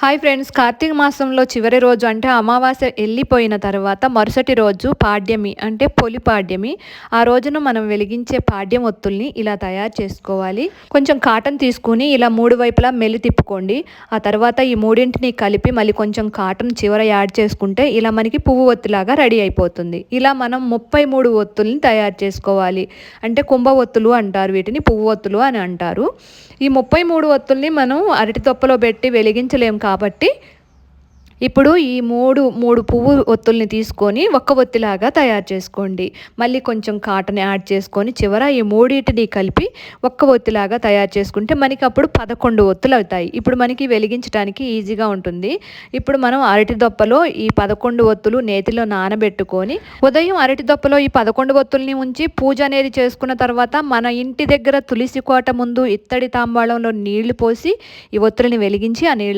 Hi friends, Karthika మాసంలో చివరి రోజు అంటే అమావాస్య వెళ్ళిపోయిన తర్వాత మరుసటి రోజు పాడ్యమి అంటే పొలి పాడ్యమి. ఆ రోజున మనం వెలిగించే పాడ్యం ఒత్తుల్ని ఇలా తయారు చేసుకోవాలి. కొంచెం కాటన్ తీసుకుని ఇలా మూడు వైపులా మెల్లి తిప్పుకోండి. ఆ తర్వాత ఈ మూడింటిని కలిపి మళ్ళీ కొంచెం కాటన్ చివర యాడ్ చేసుకుంటే ఇలా మనకి పువ్వు ఒత్తులాగా రెడీ అయిపోతుంది. ఇలా మనం 33 ఒత్తుల్ని తయారు చేసుకోవాలి. అంటే కుంభ ఒత్తులు అంటారు, వీటిని పువ్వు ఒత్తులు అని అంటారు. ఈ 33 ఒత్తుల్ని మనం అరటి తొప్పలో పెట్టి వెలిగించలేం కాబట్టి ఇప్పుడు ఈ మూడు పువ్వు ఒత్తుల్ని తీసుకొని ఒక్క ఒత్తిలాగా తయారు చేసుకోండి. మళ్ళీ కొంచెం కాటన్ యాడ్ చేసుకొని చివర ఈ మూడింటిని కలిపి ఒక్క ఒత్తిలాగా తయారు చేసుకుంటే మనకి అప్పుడు 11 ఒత్తులు అవుతాయి. ఇప్పుడు మనకి వెలిగించడానికి ఈజీగా ఉంటుంది. ఇప్పుడు మనం అరటి దొప్పలో ఈ 11 ఒత్తులు నేతిలో నానబెట్టుకొని ఉదయం అరటి దొప్పలో ఈ 11 ఒత్తుల్ని ఉంచి పూజ అనేది చేసుకున్న తర్వాత మన ఇంటి దగ్గర తులసి కోట ముందు ఇత్తడి తాంబాళంలో నీళ్లు పోసి ఈ ఒత్తుల్ని వెలిగించి ఆ నీళ్ళ